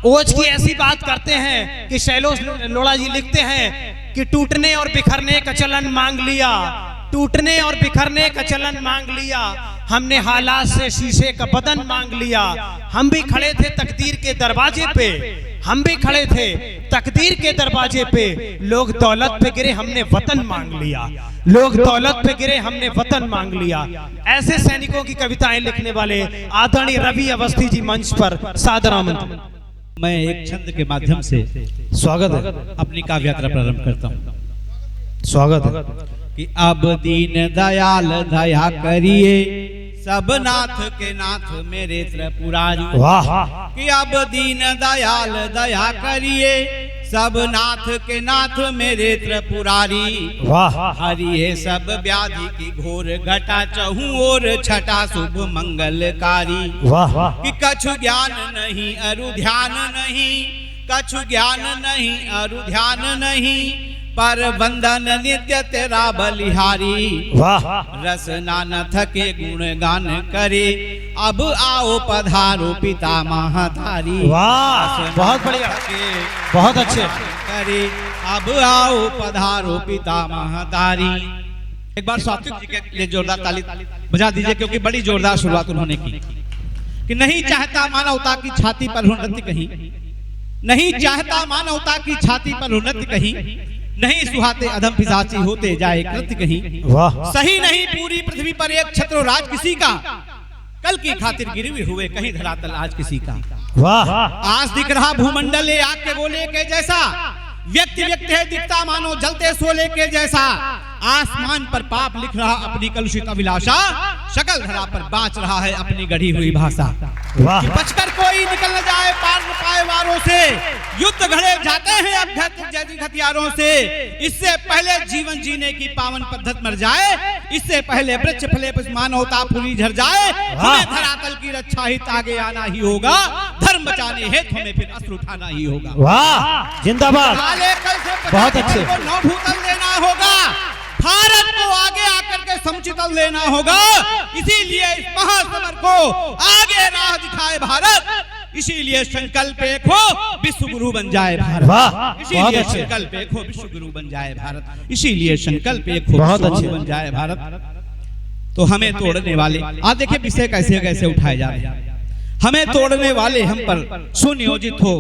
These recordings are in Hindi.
ओज की ऐसी बात करते हैं कि शैलोश लोढ़ा जी लिखते हैं कि टूटने और बिखरने का चलन मांग लिया, टूटने और बिखरने का चलन मांग लिया, हमने हालात से शीशे का बदन मांग लिया। हम भी खड़े थे तकदीर के दरवाजे पे, हम भी खड़े थे तकदीर के दरवाजे पे, लोग दौलत पे गिरे हमने वतन मांग लिया, लोग दौलत पे गिरे हमने वतन मांग लिया। ऐसे सैनिकों की कविताएं लिखने वाले आदरणीय रवि अवस्थी जी मंच पर सादर आमंत्रित। मैं एक छंद के माध्यम से स्वागत है, अपनी काव्य यात्रा प्रारंभ करता हूँ। स्वागत है। कि अब दीन दयाल दया करिए, सब नाथ के नाथ मेरे त्रिपुरारी। वाह। कि अब दीन दयाल दया करिए, सब नाथ के नाथ मेरे त्रिपुरारी। वाह। हरिये सब व्याधि की घोर घटा, चहु और छटा शुभ मंगलकारी। वाह। कि कछु ज्ञान नहीं अरु ध्यान नहीं, कछु ज्ञान नहीं अरु ध्यान नहीं, पर बंधन नित्य तेरा बलिहारी। वाह। रसना न थके गुण गान करे, अब आओ पधारो पिता महाधारी। वाह, बहुत बढ़िया, बहुत अच्छे। करे अब आओ पधारो पिता महाधारी। एक बार सात्विक जी के लिए जोरदार ताली बजा दीजिए, क्योंकि बड़ी जोरदार शुरुआत उन्होंने की। कि नहीं चाहता मानवता की छाती पर हो नृत्य कहीं, नहीं चाहता मानवता की छाती पर हो नृत्य कहीं, नहीं सुहाते अधम पिशाची होते जाए कृत्य कहीं। वाह। सही नहीं पूरी पृथ्वी पर एक छत्र राज किसी का, कल की खातिर गिरवी हुए कहीं धरातल आज किसी का। वाह। आज दिख रहा भूमंडल ये आग के गोले के जैसा, व्यक्ति व्यक्ति है दिखता मानो जलते सोले के जैसा। आसमान पर पाप लिख रहा अपनी कलुषित अभिलाषा, शकल धरा पर बाँच रहा है अपनी गढ़ी हुई भाषा। वाह। कि बचकर कोई निकल न जाए पार न पाए वारों से, युद्ध घड़े जाते हैं अब जैसी हथियारों से। इससे पहले जीवन जीने की पावन पद्धत मर जाए, इससे पहले वृक्ष फले मानवता पूरी झर जाए। हमें धरातल की रक्षा हित आगे आना ही होगा, धर्म बचाने हेतु हमें फिर अस्त्र उठाना ही होगा। वाह, जिंदाबाद, बहुत अच्छे। नौ भूतल देना होगा, भारत को आगे आकर के समुचितल लेना होगा। इसीलिए इस महासमर को आगे राह दिखाए भारत, इसीलिए संकल्प एक हो विश्व गुरु बन जाए भारत। वाह, इसीलिए संकल्प एक हो विश्व गुरु बन जाए भारत, इसीलिए संकल्प एक हो बहुत विश्व अच्छे गुरु बन जाए भारत। तो हमें तोड़ने वाले, आज देखिए विषय कैसे कैसे उठाए जा रहे हैं। हमें तोड़ने वाले हम पर सुनियोजित हो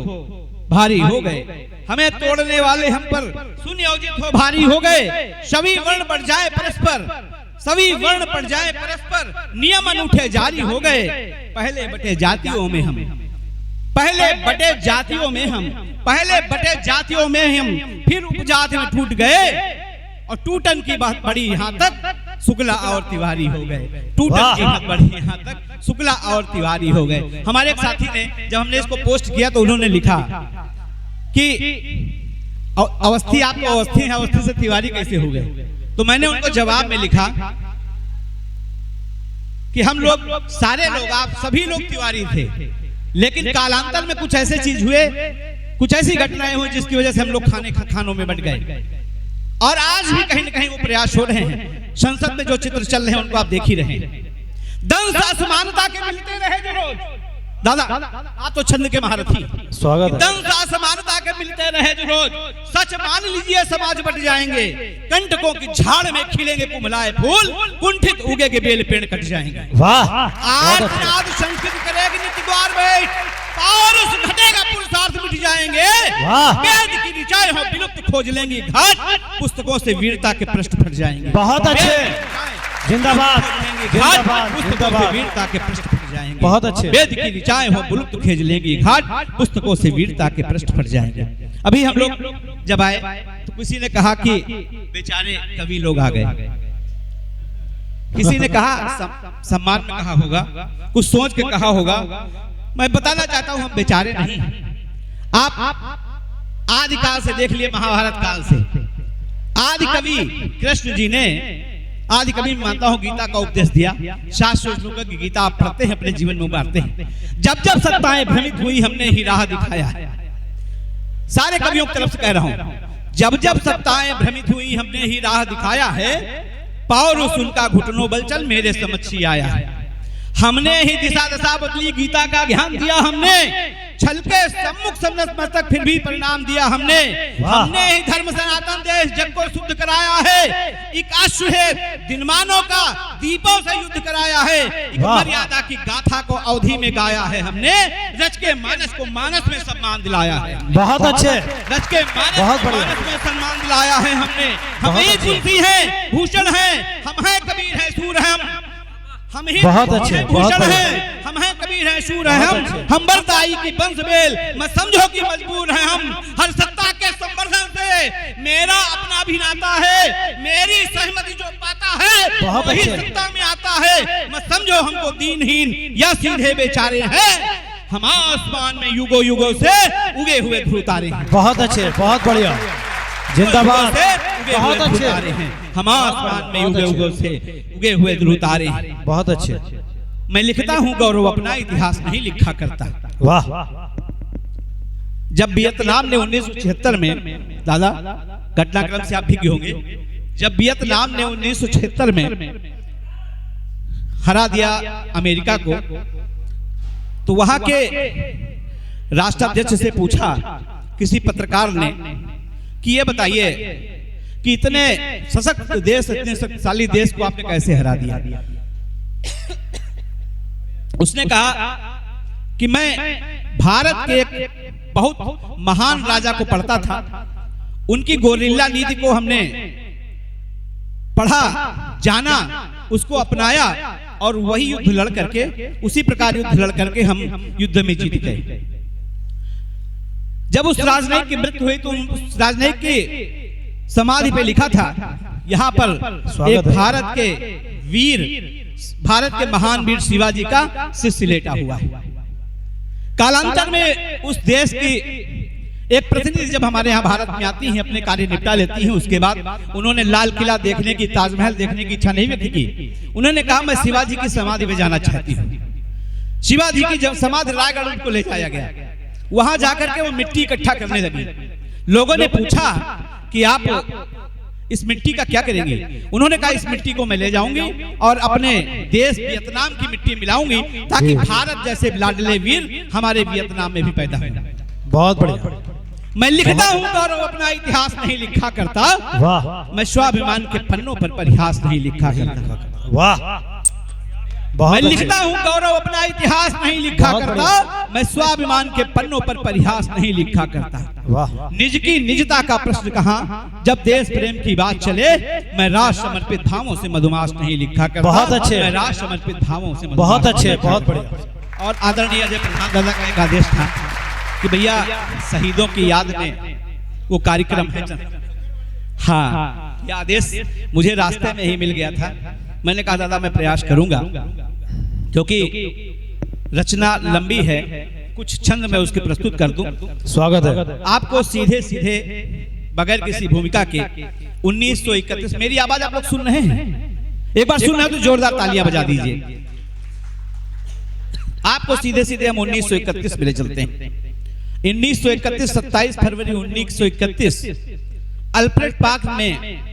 भारी हो गए, हमें तोड़ने वाले हम पर सुनियोजित हो भारी हो गए। सभी वर्ण बढ़ जाए परस्पर, सभी वर्ण बढ़ जाए परस्पर, नियम अनूठे जारी हो गए। पहले बटे जातियों में हम, पहले बटे जातियों में हम, पहले बटे जातियों में हम, फिर उपजात में टूट गए। और टूटन की बात बड़ी यहाँ तक शुक्ला और तिवारी हो गए, टूटन की बात बड़ी यहाँ तक शुक्ला और तिवारी हो गए। हमारे एक साथी ने जब हमने इसको पोस्ट किया तो उन्होंने लिखा कि अवस्थी, आप तो अवस्थी हैं, अवस्थी से तिवारी कैसे हो गए? तो मैंने उनको जवाब में लिखा कि हम लोग सारे लोग, आप सभी लोग तिवारी थे, लेकिन कालांतर में कुछ ऐसे चीज हुए, कुछ ऐसी घटनाएं हुई जिसकी वजह से हम लोग खानों में बट गए। और आज भी कहीं न कहीं वो प्रयास हो रहे हैं। संसद में जो चित्र चल रहे हैं उनको आप देख ही रहे हैं। दंश असमानता के मिलते रहे जो रोज, दादा आप तो छंद के महारथी, स्वागत है। दंश असमानता के मिलते रहे जो रोज, सच मान लीजिए समाज बट जाएंगे। कंटकों की झाड़ में खिलेंगे कुमलाए फूल, कुंठित उगे के बेल पेड़ कट जाएंगे। वाह। आज नाद संस्कृत करेगी नित्य द्वार में, पारस घटेगा पुरुषार्थ मिट जाएंगे। वेद की ऋचाएं हो विलुप्त खोज लेंगी घाट, पुस्तकों से वीरता के पृष्ठ फट जाएंगे। बहुत अच्छे, जिंदाबाद, जिंदाबाद, पुस्तकों से वीरता के पृष्ठ फट जाएंगे। बहुत अच्छे। वेद की ऋचाएं हो विलुप्त खोज लेंगी घाट, पुस्तकों से वीरता के पृष्ठ फट जाएंगे। अभी हम लोग जब आए तो किसी ने कहा कि बेचारे कवि लोग आ गए, किसी ने कहा सम्मान में कहा होगा, कुछ सोच के कहा होगा। मैं बताना चाहता हूं हम बेचारे नहीं। आप आदि काल से देख लिए, महाभारत काल से आदि कवि कृष्ण जी ने, आदि कवि मानता हूं गीता का उपदेश दिया। शास्त्र श्लोकों की गीता आप पढ़ते हैं, अपने जीवन में उतारते हैं। जब जब सत्ताएं भ्रमित हुई हमने ही राह दिखाया है। सारे कवियों की तरफ से कह रहा हूं, जब जब सत्ताएं भ्रमित हुई हमने ही राह दिखाया है। पौरुष उनका घुटनों बल चल मेरे समक्ष आया है। हमने ही दिशा दशा बदली, गीता का ज्ञान दिया हमने, छल के सम्मुख समस्तक फिर भी परिणाम दिया हमने ही धर्म सनातन देश जग को शुद्ध कराया है, एक अश्वहेर दिनमानों का दीपों से युद्ध कराया है, एक मर्यादा की गाथा को अवधि में गाया है हमने, रच के मानस को मानस में सम्मान दिलाया है। बहुत अच्छे। रच के मानस में सम्मान दिलाया है हमने। हम ही तुलसी हैं, भूषण हैं, हम हैं कबीर हैं, सूर हैं हम ही बहुत अच्छे, भूषण हैं, हम हैं कबीर हैं, सूर हैं हम बरदाई की वंश बेल, मैं समझो कि मजबूर हैं हम, हर सत्ता के संवर्धन से मेरा अपना भी नाता है, मेरी सहमति जो पाता है वही सत्ता में आता है, मैं समझो हमको दीनहीन या सीधे बेचारे हैं, हम आसमान में युगों युगों से उगे हुए ध्रुव तारे हैं। बहुत अच्छे, बहुत बढ़िया, जिंदाबाद, बहुत अच्छे हैं, हम आसमान में उगे हुए ध्रुव तारे हैं। बहुत अच्छे। मैं लिखता हूँ गौरव अपना, इतिहास नहीं लिखा करता। वाह। जब वियतनाम ने 1976 में, दादा घटनाक्रम से आप भी होंगे, जब वियतनाम ने 1976 में हरा दिया अमेरिका को, तो वहां के राष्ट्राध्यक्ष से पूछा किसी पत्रकार ने कि ये बताइए कि इतने सशक्त देश, इतने शक्तिशाली देश को आपने कैसे हरा दिया? उसने कहा कि मैं भारत के एक बहुत महान राजा को पढ़ता था, उनकी गोरिल्ला नीति को हमने पढ़ा, जाना, उसको अपनाया और वही युद्ध लड़ करके, उसी प्रकार युद्ध लड़ करके हम युद्ध में जीत गए। जब उस राजनयिक की मृत्यु हुई तो उस राजनयिक की समाधि पे लिखा था, यहाँ पर एक भारत के वीर, भारत के महान वीर शिवाजी का शिष्य लेटा हुआ है। कालांतर में उस देश की एक प्रतिनिधि जब हमारे यहाँ भारत में आती हैं, अपने कार्य निपटा लेती हैं, उसके बाद उन्होंने लाल किला देखने की, ताजमहल देखने की इच्छा नहीं व्यक्त की। उन्होंने कहा मैं शिवाजी की समाधि में जाना चाहती हूँ। शिवाजी की जब समाधि रायगढ़ उनको ले जाया गया, वहां जाकर के वो मिट्टी इकट्ठा करने लगी। लोगों ने पूछा कि आप इस मिट्टी का क्या करेंगे? उन्होंने कहा इस मिट्टी को मैं ले जाऊंगी और अपने देश वियतनाम की मिट्टी मिलाऊंगी, ताकि भारत जैसे लाडले वीर हमारे वियतनाम में भी पैदा हो। बहुत बढ़िया। मैं लिखता हूँ गौरव अपना, इतिहास नहीं लिखा करता। वाह। मैं स्वाभिमान के पन्नों पर परिहास नहीं लिखा करता। वाह। मैं लिखता हूँ गौरव अपना, इतिहास नहीं लिखा करता। मैं स्वाभिमान के पन्नों पर परिहास नहीं लिखा करता। वाह। निज की निजता का प्रश्न कहाँ, जब देश प्रेम की बात चले, मैं राष्ट्र समर्पित भावों से मधुमास नहीं लिखा करता। बहुत अच्छे। मैं राष्ट्र समर्पित भावों से बहुत अच्छे, बहुत बढ़िया। और आदरणीय अजय प्रधान दादा का एक आदेश था कि भैया शहीदों की याद में वो कार्यक्रम है। हाँ, ये आदेश मुझे रास्ते में ही मिल गया था। मैंने कहा दादा मैं प्रयास करूंगा, क्योंकि रचना लंबी है, कुछ छंद में उसके प्रस्तुत कर दूं। स्वागत है आपको सीधे सीधे बगैर किसी भूमिका के 1931, मेरी आवाज आप लोग सुन रहे हैं? एक बार सुन रहे हैं तो जोरदार तालियां बजा दीजिए। आपको सीधे सीधे हम 1931 में ले चलते हैं। 1931 27 फरवरी 1931 अल्फ्रेड पार्क में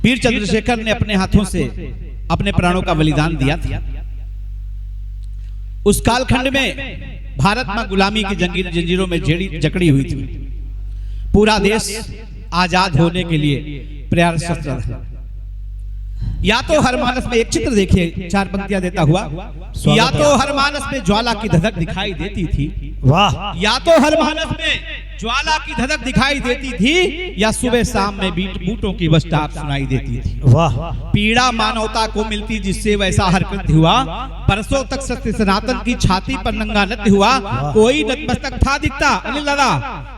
वीर चंद्रशेखर ने अपने हाथों से अपने प्राणों का बलिदान दिया था। उस कालखंड में भारत में गुलामी की जंजीरों में जकड़ी हुई थी। पूरा देश आजाद होने के लिए प्रयासरत था। या तो हर मानस में, एक चित्र देखिए, 4 पंक्तियां देता हुआ, या तो हर मानस में ज्वाला की धधक दिखाई देती थी। वाह। या तो हर मानस में ज्वाला की धधक दिखाई देती थी, या सुबह शाम में बूटों की बस्ताप सुनाई देती थी। वाह। पीड़ा मानवता को मिलती जिससे वैसा हर कृत्य हुआ, बरसों तक सत्य सनातन की छाती पर नंगा नृत्य हुआ। कोई नतमस्तक था दिखता, अनिल दादा,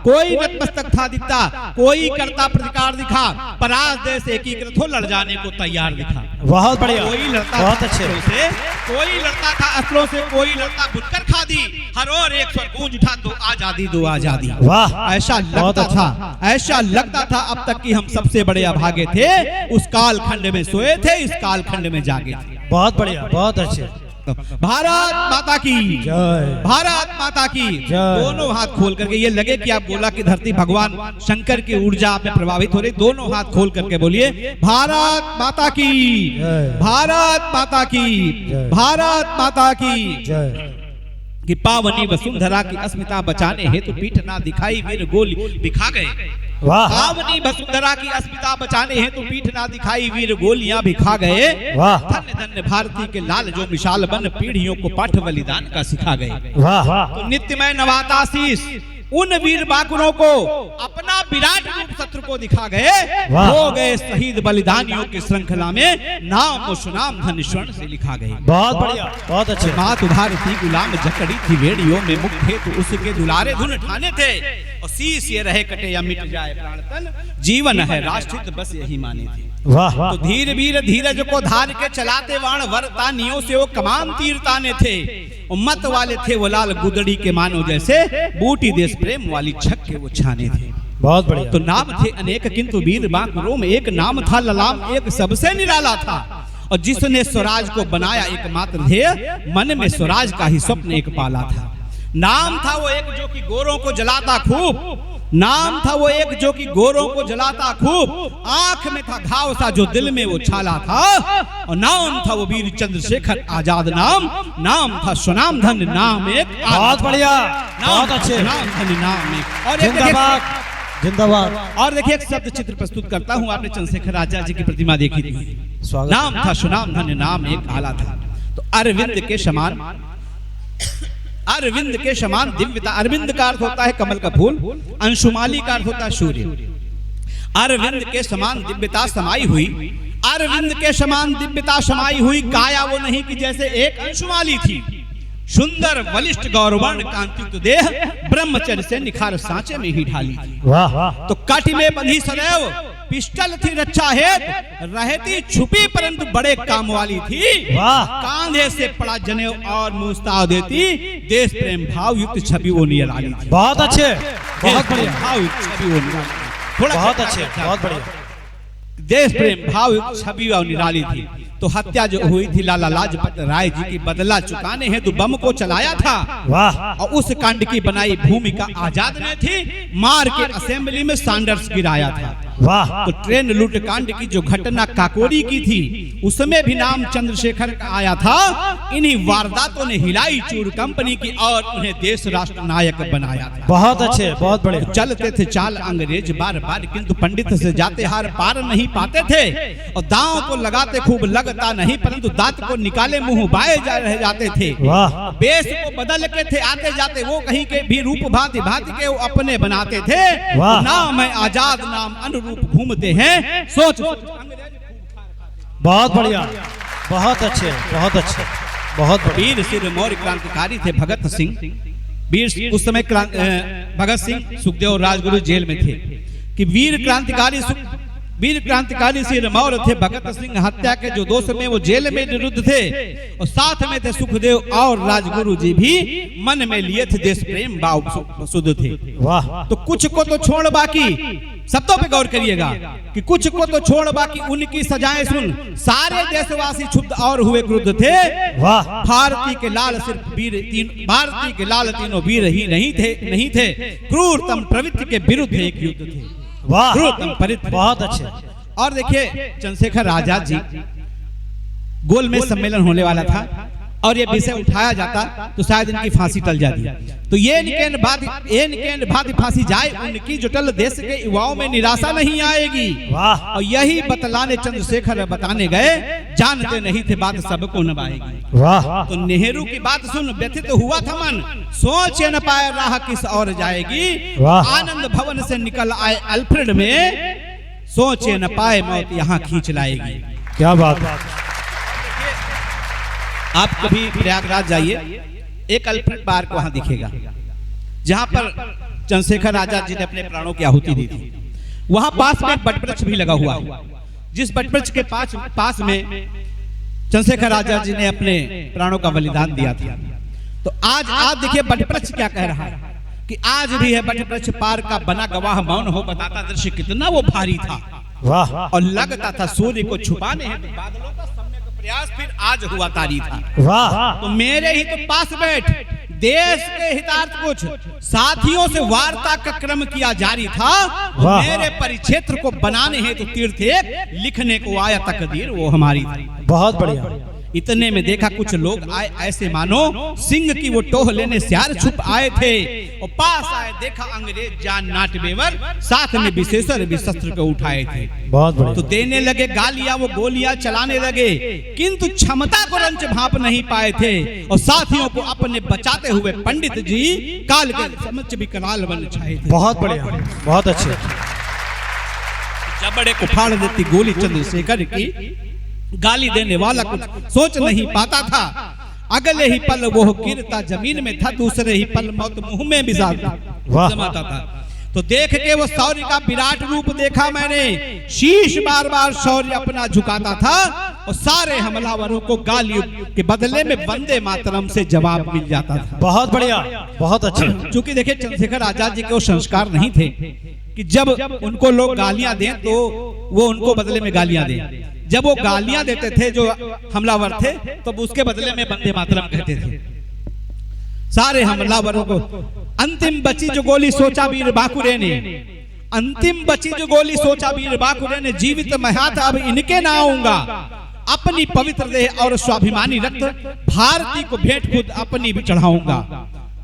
कोई नतमस्तक था दिखता, कोई करता प्रतिकार दिखा, पर आज देश एकीकृत हो लड़ जाने को तैयार दिखा। बहुत बढ़िया, कोई लड़ता बहुत अच्छे। कोई लड़ता था अस्त्रों से, कोई लड़ता बुनकर खादी, हर और एक स्वर गूंज उठा, दो आजादी दो आजादी। वाह। ऐसा लगता था, ऐसा लगता था अब तक कि हम सबसे बड़े अभागे थे। उस काल खंड में सोए थे, इस काल खंड में जागे थे। बहुत बढ़िया, बहुत अच्छे। तो भारत माता की जय। भारत माता की जय। दोनों हाथ खोल करके ये लगे कि आप गोला की धरती भगवान शंकर की ऊर्जा आप में प्रभावित हो रही, दोनों हाथ खोल करके बोलिए भारत माता की जय। भारत माता की जय। भारत माता की जय। कि पावनी वसुंधरा की अस्मिता बचाने हेतु पीठ ना दिखाई वीर गोली दिखा गए। वाह पावनी वसुंधरा की अस्मिता बचाने हेतु पीठ ना दिखाई वीर गोलियां भी खा गए। वाह धन्य धन्य भारती के लाल जो विशाल बन पीढ़ियों को पाठ बलिदान का सिखा गए। वाह तो नित्यमय नवाताशीष उन वीर बाकुरों को अपना विराट रूप शत्रु को दिखा गए। वाह। हो गए शहीद बलिदानियों की श्रृंखला में नाम और सुनाम धन स्वर्ण से लिखा गए। बहुत बढ़िया, बहुत अच्छे। मात उधार थी गुलाम जकड़ी थी वेड़ियों में मुक्त थे तो उसके दुलारे धुन ठाने थे और शीश ये रहे कटे या मिट जाए प्राण तन जीवन है राष्ट्रित बस यही माने थे। वाह तो धीर वीर धीरज को धार के चलाते वाण वरतानियों से वो कमान तीर ताने थे। उम्मत वाले थे वो लाल गुदड़ी के मानो जैसे बूटी देश प्रेम वाली छक के वो छाने थे। बहुत बढ़िया। तो नाम थे अनेक किंतु वीर बांकुरों में एक नाम था ललाम एक सबसे निराला था। और जिसने स्वराज को बनाया एकमात्र ध्येय मन में स्वराज का ही स्वप्न एक पाला था। नाम था वो एक जो कि गोरों को जलाता खूब, नाम था वो एक जो कि गोरों को जलाता खूब, आंख में था घाव सा जो दिल में वो छाला था। और नाम था वो वीर चंद्रशेखर आजाद नाम, नाम था सुनाम धन नाम एक। बहुत बढ़िया, बहुत अच्छे। नाम धन नाम एक। और एक जिंदाबाद, जिंदाबाद। और देखिए एक शब्द चित्र प्रस्तुत करता हूँ। आपने चंद्रशेखर आजाद जी की प्रतिमा देखी थी, स्वागत। नाम था सुनाम धन नाम एक आला था। तो अरविंद के समान, अरविंद के समान दिव्यता, अरविंद का अर्थ होता है कमल का फूल, अंशुमाली का अर्थ होता है सूर्य। अरविंद के समान दिव्यता समाई हुई, अरविंद के समान दिव्यता समाई हुई काया वो नहीं कि जैसे एक अंशुमाली थी। सुंदर बलिष्ठ गौरवर्ण कांतियुक्त देह ब्रह्मचर्य से निखार सांचे में ही ढाली थी। वाह तो काठी में बंधी सदैव पिस्टल थी रक्षा हेतु रहती छुपी परंतु बड़े काम वाली थी। वाह कांधे से पड़ा जनेऊ और मुस्ताव देती देश प्रेम भाव युक्त छवि वो निराली थी। बहुत अच्छे, बहुत बढ़िया, भाव युक्त छवि वो निराली थी। थोड़ा बहुत अच्छे, बहुत बढ़िया। देश प्रेम भाव युक्त छवि वो निराली थी। तो हत्या जो हुई थी लाला लाजपत राय जी की बदला चुकाने हेतु बम को चलाया था। वाह और उस कांड की बनाई भूमिका आजाद ने थी, मार के असेंबली में सैंडर्स गिराया था। वाह तो ट्रेन लूट कांड की जो घटना काकोरी की थी उसमें भी नाम चंद्रशेखर का आया था। इन्हीं वारदातों ने हिलाई चूर कंपनी की और उन्हें देश राष्ट्र नायक बनाया था। बहुत अच्छे, बहुत बढ़िया। चलते थे चाल अंग्रेज बार बार किंतु पंडित से जाते हार पार नहीं पाते थे। और दांव को लगाते खूब लगता नहीं परंतु दांत को निकाले मुंह बाए रह जाते थे। वाह बेस को बदल के थे आते जाते वो कहीं के भी रूप भांति भांति के वो अपने बनाते थे। वाह। नाम है आजाद नाम अनुरूप घूमते हैं सोच बहुत बढ़िया, बहुत अच्छे, बहुत अच्छे, बहुत बढ़िया। वीर सिर मौर्य क्रांतिकारी थे भगत सिंह। वीर उस समय भगत सिंह सुखदेव और राजगुरु जेल में थे कि वीर क्रांतिकारी सिर मौर्य थे। भगत सिंह हत्या के जो दोष में वो जेल में निरुद्ध थे और साथ में थे सुखदेव और राजगुरु जी भी मन में लिए थे देश प्रेम भाव शुद्ध थे। वाह तो कुछ को तो छोड़ बाकी शब्दों पे गौर करिएगा कि कुछ को तो छोड़ बाकी उनकी सजाएं सुन सारे देशवासी क्षुब्ध और हुए क्रुद्ध थे। वाह भारती के लाल सिर्फ वीर भारती के लाल तीनों वीर ही नहीं थे क्रूरतम प्रवृत्ति के विरुद्ध एक युद्ध थे। वाह क्रूरतम प्रवृत्ति। बहुत अच्छे। और देखिए चंद्रशेखर आजाद जी गोल में सम्मेलन होने वाला था और ये विषय उठाया जाता तो शायद इनकी फांसी टल जाती। तो ये इनके भांति फांसी जाए उनकी जो टल देश के युवाओं में निराशा नहीं आएगी। वाह और यही बतलाने चंद्रशेखर बताने गए जानते नहीं थे बात सबको नभाएगी। वाह तो नेहरू की बात सुन व्यथित हुआ था मन सोच न पाए राह किस और जाएगी। वाह। आनंद भवन से निकल आए अल्फ्रेड में सोचे न पाए मौत यहाँ खींच लाएगी। क्या बात है। आप कभी प्रयागराज जाइए एक अल्फ्रेड पार्क वहां दिखेगा जहां पर चंद्रशेखर आजाद जी ने अपने प्राणों की आहुति दी थी। वहां पास में एक बटवृक्ष भी लगा हुआ है जिस बटवृक्ष के पास में चंद्रशेखर आजाद जी ने अपने प्राणों का बलिदान दिया था। तो आज आप देखिए बटवृक्ष क्या कह रहा है कि आज भी है बटवृक्ष पार्क का बना गवाह मौन हो बताता दृश्य कितना वो भारी था। वाह और लगता था सूर्य को छुपाने हैं बादलों का सम्यक प्रयास फिर आज हुआ तारी था। वाह तो मेरे ही तो पास बैठ देश के हितार्थ कुछ साथियों से वार्ता का क्रम किया जारी था। वाह। मेरे परिक्षेत्र को बनाने हैं तो तीर्थ एक लिखने को आया तकदीर वो हमारी थी। बहुत बढ़िया। इतने में देखा कुछ लोग आए ऐसे मानो सिंह की वो टोह लेने सियार छुप आए थे। और पास आए देखा अंग्रेज जान नाटबेवर साथ में विशेषर भी शस्त्र को उठाए थे। बहुत बढ़िया। तो देने लगे गालियां वो गोलियां चलाने लगे किंतु क्षमता को रंच भाप नहीं पाए थे। और साथियों को अपने बचाते हुए पंडित जी काल के समक्ष भी कराल बन छाए थे। बहुत बढ़िया, बहुत अच्छे। जबड़े को फाड़ देती गोली चंद्रशेखर की गाली देने वाला कुछ सोच नहीं पाता था। अगले ही पल वो गिरता जमीन में था, दूसरे ही पल मौत मुंह में भी समाता था। तो देख के वो शौर्य का विराट रूप देखा मैंने, शीश बार बार शौर्य अपना झुकाता था। और सारे हमलावरों को गालियों के बदले में वंदे मातरम से जवाब मिल जाता था। बहुत बढ़िया, बहुत अच्छे। क्योंकि देखिए चंद्रशेखर आजाद जी के वो संस्कार नहीं थे कि जब उनको लोग गालियां दें तो वो उनको बदले में गालियां दें। जब वो गालियां देते थे जो हमलावर थे तो उसके बदले में वंदे मातरम कहते थे। सारे हमलावरों को अंतिम बची जो गोली सोचा वीर बाकुरे ने, अंतिम बची जो गोली सोचा वीर बाकुरे ने, जीवित मैं हाथ अब इनके ना आऊंगा। अपनी पवित्र देह और स्वाभिमानी रक्त भारती को भेंट खुद अपनी भी चढ़ाऊंगा।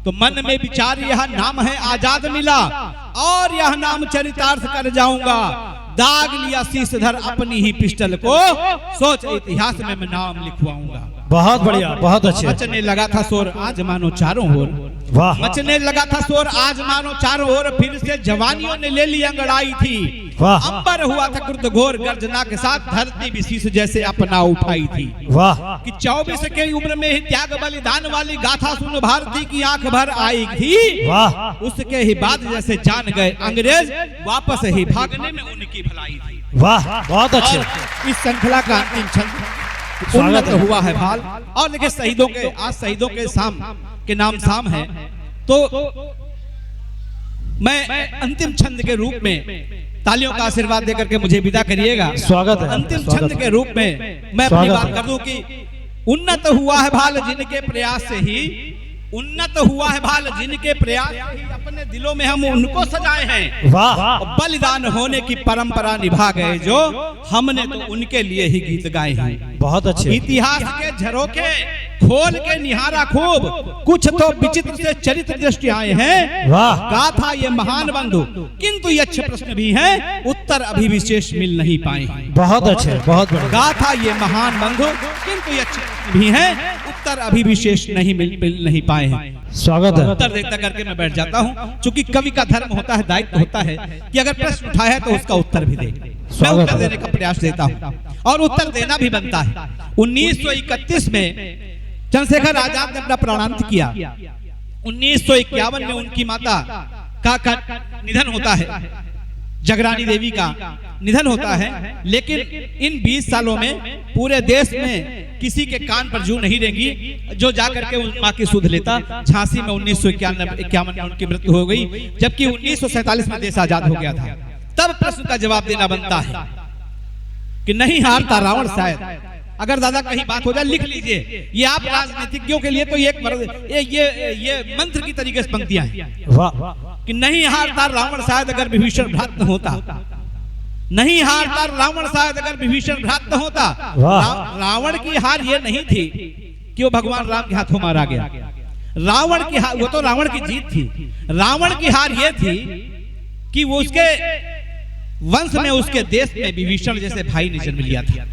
तो मन में विचार यह नाम है आजाद मिला और यह नाम चरितार्थ कर जाऊंगा। दाग लिया शीशधर अपनी ही पिस्टल को, सोच इतिहास में मैं नाम लिखवाऊंगा। बहुत बढ़िया, बहुत अच्छे। मचने लगा था शोर आज मानो चारों ओर। वाह। मचने लगा था शोर आज मानो चारों ओर, फिर से जवानियों ने ले ली अंगड़ाई थी। वाह। अंबर हुआ था क्रुद्ध घोर गर्जना के साथ, धरती भी शीश जैसे अपना उठाई थी। वाह। कि 24 की उम्र में ही त्याग बलिदान वाली गाथा सुन भारती की आंख भर आई थी। वाह। उसके ही बाद जैसे जान गए अंग्रेज, वापस ही भागने में उनकी भलाई थी। वाह, बहुत अच्छे। और इस श्रृंखला का अंतिम छंद स्वागत है। हुआ है भाल। और देखिए शहीदों के आज शहीदों के शाम के नाम शाम है, तो मैं अंतिम छंद के रूप में तालियों का आशीर्वाद देकर के मुझे विदा करिएगा। स्वागत है। अंतिम स्वागत छंद है। के रूप में मैं अपनी बात कर दूं कि उन्नत हुआ है भाल जिनके प्रयास से ही, उन्नत हुआ है भाल जिनके प्रयास से ही अपने दिलों में हम उनको सजाए हैं। वाह। और बलिदान होने की परंपरा निभा गए जो, हमने तो उनके लिए ही गीत गाए हैं। बहुत अच्छे। इतिहास के झरोखे खोल के निहारा खूब, कुछ तो विचित्र से चरित्र दृष्टि आए हैं। वाह। गाथा ये महान बंधु, किंतु ये अच्छे प्रश्न भी हैं, उत्तर अभी विशेष मिल नहीं पाए हैं। बहुत अच्छे, बहुत बढ़िया। गाथा ये महान बंधु, किंतु ये अच्छे प्रश्न भी हैं, उत्तर अभी विशेष नहीं मिल नहीं पाए हैं। स्वागत है। उत्तर देता करके मैं बैठ जाता हूँ, क्योंकि कवि का धर्म होता है, दायित्व होता है कि अगर प्रश्न उठाया है तो उसका उत्तर भी दे। मैं उत्तर देने का प्रयास देता हूँ और उत्तर देना भी बनता है। 1931 में चंद्रशेखर आजाद ने अपना प्राणांत किया। 1951 में उनकी माता का निधन होता है, जगरानी देवी का निधन होता है। लेकिन इन 20 सालों में पूरे देश में किसी के कान पर जू नहीं रेंगी जो जाकर के उस माँ की सुध लेता। झांसी में 1951 में उनकी मृत्यु हो गई, जबकि 1947 में देश आजाद हो गया था। तब प्रश्न का जवाब देना बनता है कि नहीं हारता रावण शायद। अगर दादा कहीं बात हो जाए लिख लीजिए, ये आप राजनीतिज्ञों के लिए तो ये मंत्र की तरीके से पंक्तियां हैं। वाह। कि नहीं हारता रावण शायद अगर विभीषण भ्रात न होता, नहीं हारता रावण शायद अगर विभीषण भ्रात न होता। रावण की हार ये नहीं थी कि वो भगवान राम के हाथों मारा गया। रावण की हार, वो तो रावण की जीत थी। रावण की हार ये थी कि वो उसके वंश में, उसके देश में विभीषण जैसे भाई ने जन्म लिया था।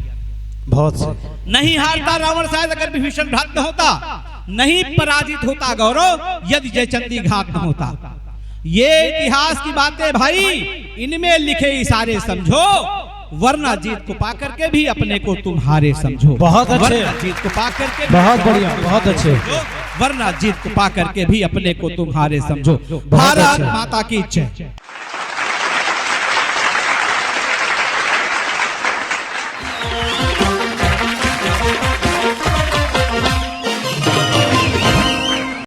बहुत से। नहीं हारता रावण शायद अगर विभीषण घात न होता, नहीं पराजित होता गौरव यदि जयचंदी घात न होता। ये इतिहास की बातें भाई, इनमें लिखे इशारे समझो, वरना जीत को पाकर के भी अपने को तुम हारे समझो। बहुत अच्छे। जीत को पाकर के बहुत बढ़िया, बहुत अच्छे। वरना जीत को पाकर के भी अपने को तुम हारे समझो। भारत माता की जय।